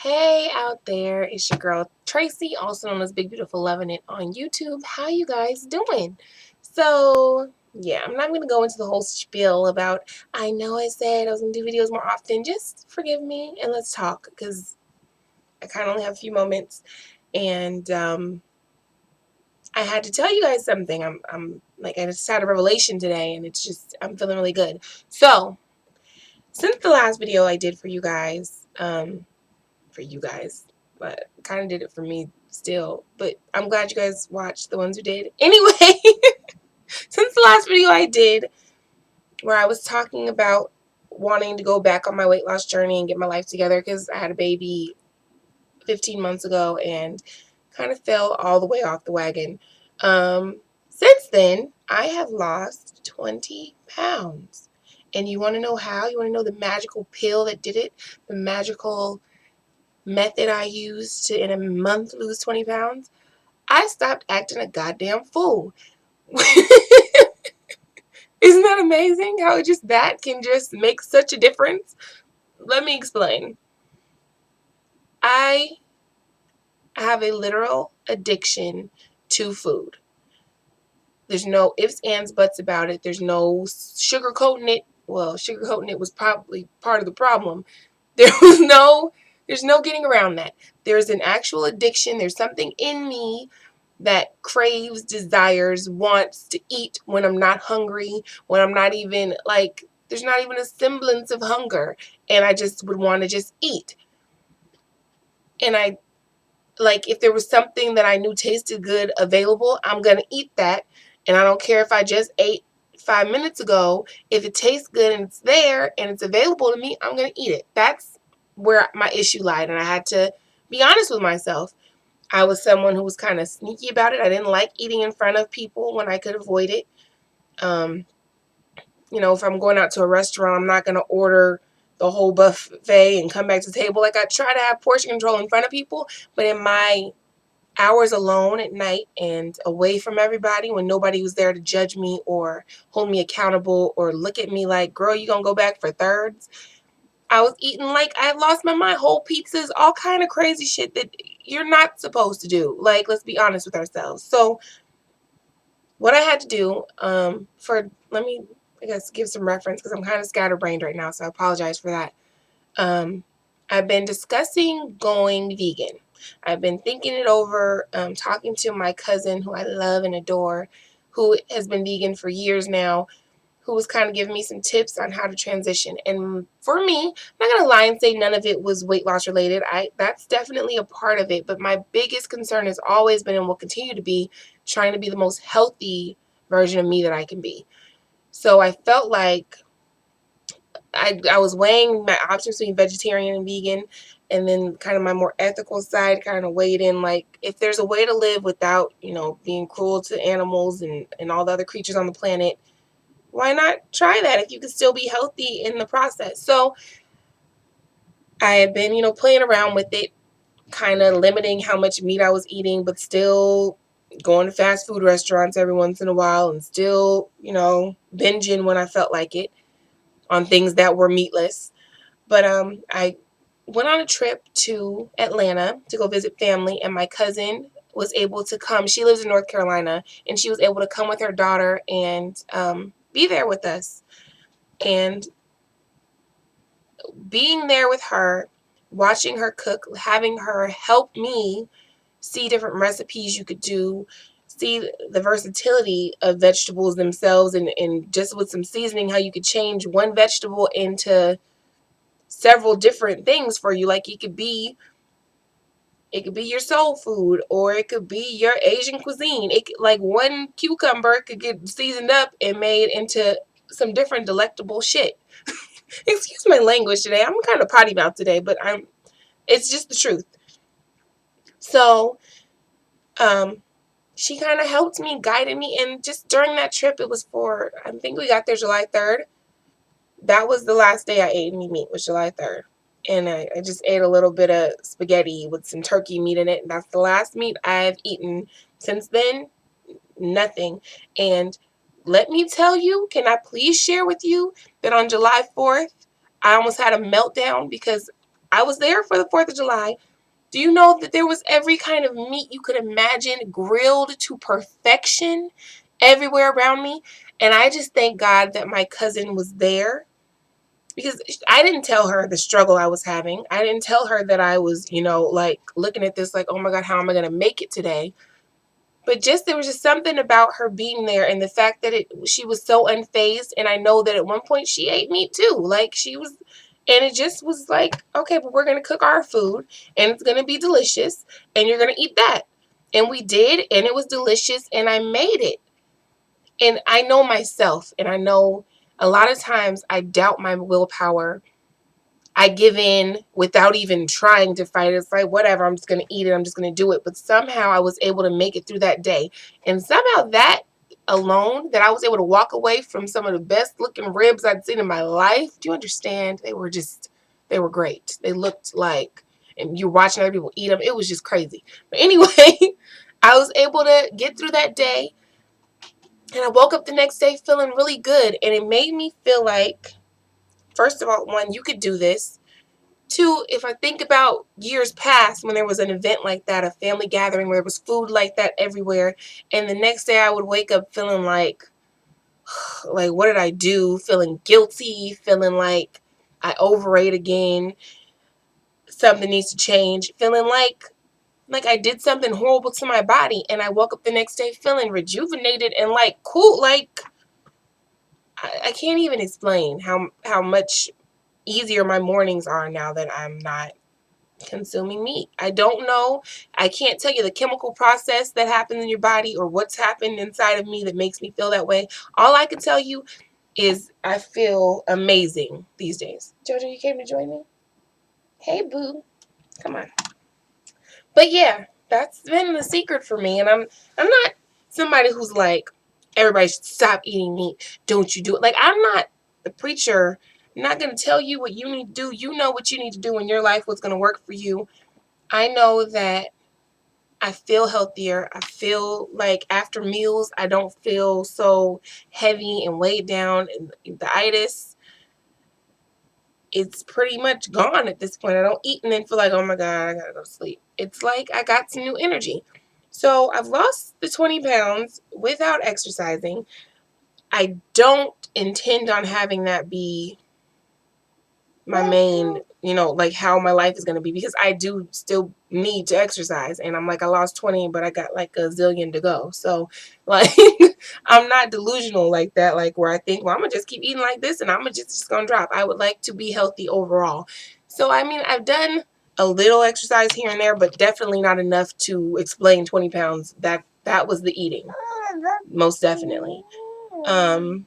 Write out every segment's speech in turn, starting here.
Hey out there, it's your girl Tracy, also known as Big Beautiful Loving It on YouTube. How you guys doing? So yeah, I'm not gonna go into the whole spiel about I know I said I was gonna do videos more often. Just forgive me and let's talk because I kind of only have a few moments, and I had to tell you guys something. I'm like I just had a revelation today, and it's just I'm feeling really good. So since the last video I did for you guys, but kind of did it for me still. But I'm glad you guys watched, the ones who did. Anyway, since the last video I did, where I was talking about wanting to go back on my weight loss journey and get my life together because I had a baby 15 months ago and kind of fell all the way off the wagon. Since then, I have lost 20 pounds. And you want to know how? You want to know the magical pill that did it? The magical method I used to, in a month, lose 20 pounds? I stopped acting a goddamn fool. Isn't that amazing how just that can just make such a difference? Let me explain. I have a literal addiction to food. There's no ifs, ands, buts about it. There's no sugarcoating it. Well, sugarcoating it was probably part of the problem. There was no, there's no getting around that. There's an actual addiction. There's something in me that craves, desires, wants to eat when I'm not hungry, when I'm not even like, there's not even a semblance of hunger. And I just would want to just eat. And I, like, if there was something that I knew tasted good available, I'm going to eat that. And I don't care if I just ate 5 minutes ago. If it tastes good and it's there and it's available to me, I'm going to eat it. That's where my issue lied. And I had to be honest with myself. I was someone who was kind of sneaky about it. I didn't like eating in front of people when I could avoid it. Um, if I'm going out to a restaurant, I'm not going to order the whole buffet and come back to the table. Like, I try to have portion control in front of people, but in my hours alone at night and away from everybody, when nobody was there to judge me or hold me accountable or look at me like, girl, you gonna go back for thirds? I was eating like I lost my mind. Whole pizzas, all kind of crazy shit that you're not supposed to do. Like, let's be honest with ourselves. So what I had to do, let me, I guess, give some reference because I'm kind of scatterbrained right now, so I apologize for that. Um, I've been discussing going vegan. I've been thinking it over, talking to my cousin who I love and adore, who has been vegan for years now, who was kind of giving me some tips on how to transition. And for me, I'm not going to lie and say none of it was weight loss related. That's definitely a part of it. But my biggest concern has always been and will continue to be trying to be the most healthy version of me that I can be. So I felt like I was weighing my options between vegetarian and vegan, and then kind of my more ethical side kind of weighed in, like, if there's a way to live without, being cruel to animals and all the other creatures on the planet, why not try that if you can still be healthy in the process? So I had been, playing around with it, kind of limiting how much meat I was eating, but still going to fast food restaurants every once in a while and still, binging when I felt like it on things that were meatless. But I went on a trip to Atlanta to go visit family, and my cousin was able to come. She lives in North Carolina, and she was able to come with her daughter and be there with us. And being there with her, watching her cook, having her help me see different recipes you could do, see the versatility of vegetables themselves, and just with some seasoning, how you could change one vegetable into several different things for you. Like, it could be your soul food, or it could be your Asian cuisine. Like, one cucumber could get seasoned up and made into some different delectable shit. Excuse my language today. I'm kind of potty mouth today, but it's just the truth. So, she kind of helped me, guided me, and just during that trip, it was I think we got there July 3rd. That was the last day I ate any meat, was July 3rd. And I just ate a little bit of spaghetti with some turkey meat in it. And that's the last meat I've eaten. Since then, nothing. And let me tell you, can I please share with you that on July 4th, I almost had a meltdown because I was there for the 4th of July. Do you know that there was every kind of meat you could imagine grilled to perfection everywhere around me? And I just thank God that my cousin was there, because I didn't tell her the struggle I was having. I didn't tell her that I was, like looking at this like, oh my God, how am I going to make it today? But just there was just something about her being there, and the fact that she was so unfazed. And I know that at one point she ate meat too. Like she was, and it just was like, okay, but we're gonna cook our food and it's gonna be delicious and you're gonna eat that. And we did, and it was delicious, and I made it. And I know myself, and I know a lot of times I doubt my willpower. I give in without even trying to fight. It's like, whatever, I'm just going to eat it. I'm just going to do it. But somehow I was able to make it through that day. And somehow that alone, that I was able to walk away from some of the best looking ribs I'd seen in my life. Do you understand? They were great. They looked like, and you're watching other people eat them. It was just crazy. But anyway, I was able to get through that day. And I woke up the next day feeling really good. And it made me feel like, first of all, one, you could do this. Two, if I think about years past when there was an event like that, a family gathering where there was food like that everywhere, and the next day I would wake up feeling like what did I do? Feeling guilty, feeling like I overate again, something needs to change, feeling like I did something horrible to my body, and I woke up the next day feeling rejuvenated and like cool. Like I can't even explain how much easier my mornings are now that I'm not consuming meat. I don't know. I can't tell you the chemical process that happens in your body or what's happened inside of me that makes me feel that way. All I can tell you is I feel amazing these days. Jojo, you came to join me? Hey, boo. Come on. But yeah, that's been the secret for me. And I'm not somebody who's like, everybody should stop eating meat. Don't you do it. Like, I'm not the preacher. I'm not going to tell you what you need to do. You know what you need to do in your life, what's going to work for you. I know that I feel healthier. I feel like after meals, I don't feel so heavy and weighed down. And the itis, it's pretty much gone at this point. I don't eat and then feel like, oh my God, I gotta go to sleep. It's like I got some new energy. So I've lost the 20 pounds without exercising. I don't intend on having that be my main, like how my life is going to be, because I do still need to exercise. And I'm like, I lost 20, but I got like a zillion to go. So like, I'm not delusional like that, like where I think, well, I'm gonna just keep eating like this and I'm just gonna drop. I would like to be healthy overall. So, I mean, I've done a little exercise here and there, but definitely not enough to explain 20 pounds. That was the eating, most definitely. So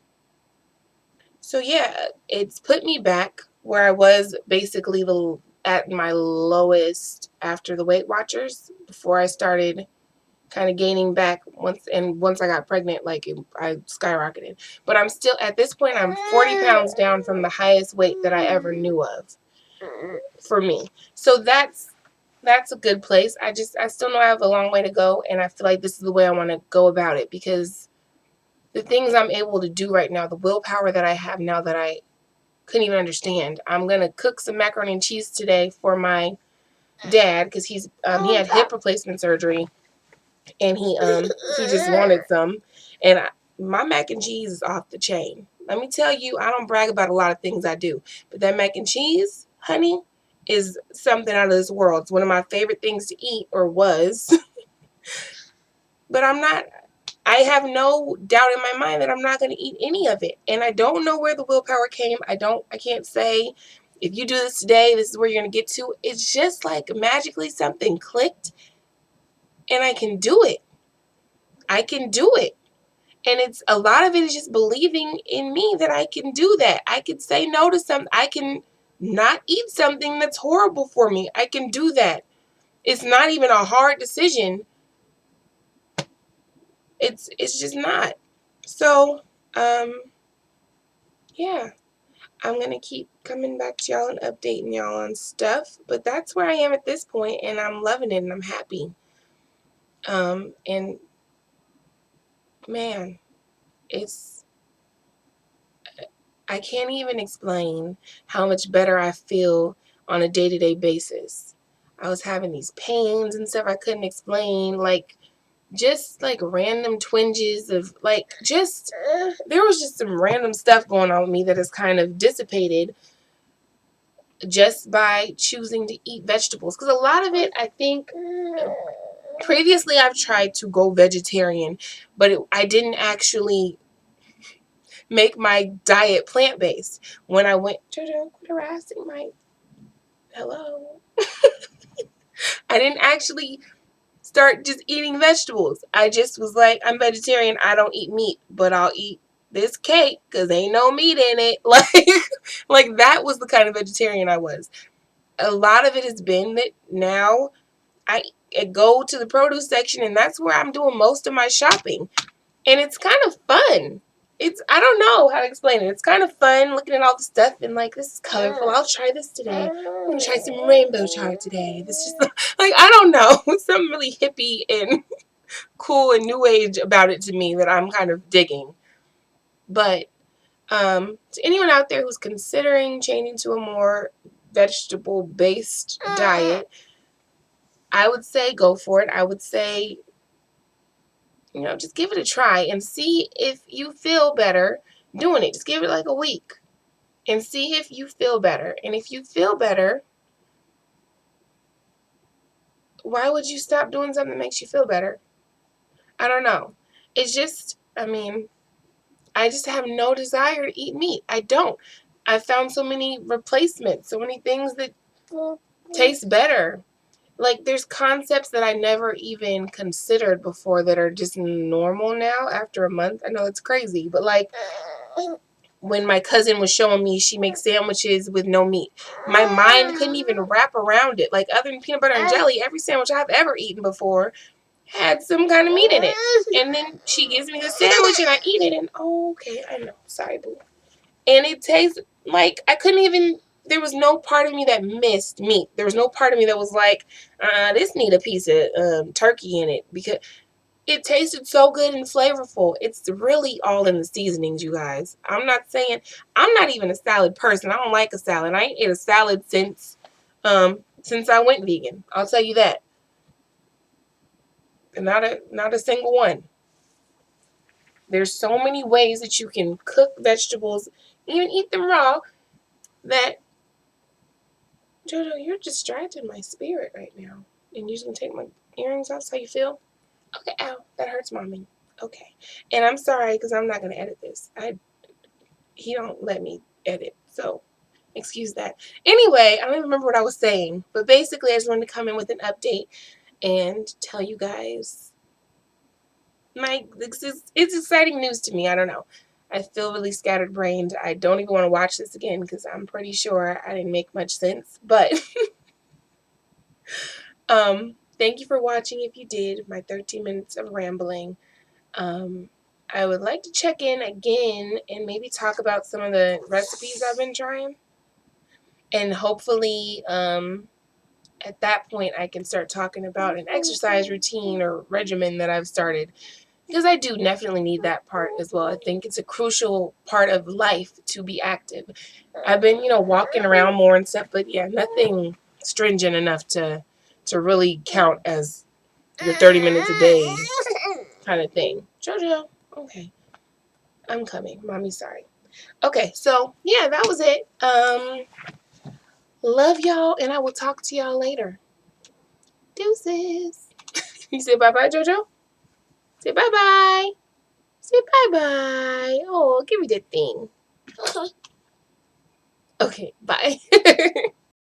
yeah, it's put me back where I was basically at my lowest after the Weight Watchers, before I started kind of gaining back once I got pregnant, I skyrocketed. But I'm still at this point, I'm 40 pounds down from the highest weight that I ever knew of for me. So that's a good place. I still know I have a long way to go, and I feel like this is the way I want to go about it, because the things I'm able to do right now, the willpower that I have now that I couldn't even understand. I'm gonna cook some macaroni and cheese today for my dad, because he had hip replacement surgery, and he just wanted some. And my mac and cheese is off the chain. Let me tell you, I don't brag about a lot of things I do, but that mac and cheese, honey, is something out of this world. It's one of my favorite things to eat, or was. But I have no doubt in my mind that I'm not going to eat any of it. And I don't know where the willpower came. I can't say, if you do this today, this is where you're going to get to. It's just like magically something clicked and I can do it. I can do it. And it's a lot of it is just believing in me that I can do that. I can say no to something. I can not eat something that's horrible for me. I can do that. It's not even a hard decision. It's just not. So, yeah. I'm going to keep coming back to y'all and updating y'all on stuff. But that's where I am at this point, and I'm loving it, and I'm happy. And man, I can't even explain how much better I feel on a day-to-day basis. I was having these pains and stuff I couldn't explain, like just like random twinges of like just there was just some random stuff going on with me that has kind of dissipated just by choosing to eat vegetables. Because a lot of it, I think, previously I've tried to go vegetarian, but I didn't actually make my diet plant-based. When I went, Jojo, quit harassing my, hello. I didn't actually start just eating vegetables. I just was like, I'm vegetarian. I don't eat meat, but I'll eat this cake because ain't no meat in it. Like that was the kind of vegetarian I was. A lot of it has been that now I go to the produce section and that's where I'm doing most of my shopping. And it's kind of fun. I don't know how to explain it. It's kind of fun looking at all the stuff and like, this is colorful. I'll try this today. I'm going to try some rainbow chard today. This is like, I don't know. Something really hippie and cool and new age about it to me that I'm kind of digging. But to anyone out there who's considering changing to a more vegetable-based diet, I would say go for it. I would say, just give it a try and see if you feel better doing it. Just give it like a week and see if you feel better. And if you feel better, why would you stop doing something that makes you feel better? I don't know. It's just, I just have no desire to eat meat. I don't. I've found so many replacements, so many things that taste better. Like, there's concepts that I never even considered before that are just normal now after a month. I know it's crazy, but like when my cousin was showing me she makes sandwiches with no meat, my mind couldn't even wrap around it. Like, other than peanut butter and jelly, every sandwich I've ever eaten before had some kind of meat in it. And then she gives me the sandwich and I eat it and, oh, okay, I know. Sorry, boo. And it tastes like I couldn't even, there was no part of me that missed meat. There was no part of me that was like, this need a piece of turkey in it, because it tasted so good and flavorful. It's really all in the seasonings, you guys. I'm not even a salad person. I don't like a salad. I ain't ate a salad since I went vegan. I'll tell you that. And not a single one. There's so many ways that you can cook vegetables, even eat them raw, that Jojo, you're distracting my spirit right now. And you're just gonna take my earrings off so you feel? Okay, ow, that hurts, mommy. Okay. And I'm sorry, because I'm not gonna edit this. He don't let me edit, so excuse that. Anyway, I don't even remember what I was saying, but basically I just wanted to come in with an update and tell you guys it's exciting news to me. I don't know. I feel really scattered brained. I don't even want to watch this again because I'm pretty sure I didn't make much sense. But thank you for watching. If you did, my 13 minutes of rambling. I would like to check in again and maybe talk about some of the recipes I've been trying. And hopefully, at that point, I can start talking about an exercise routine or regimen that I've started. Because I do definitely need that part as well. I think it's a crucial part of life to be active. I've been, walking around more and stuff, but yeah, nothing stringent enough to really count as the 30 minutes a day kind of thing. Jojo, okay. I'm coming. Mommy, sorry. Okay, so yeah, that was it. Love y'all, and I will talk to y'all later. Deuces. You say bye-bye, Jojo? Say bye-bye. Say bye-bye. Oh, give me that thing. Okay, bye.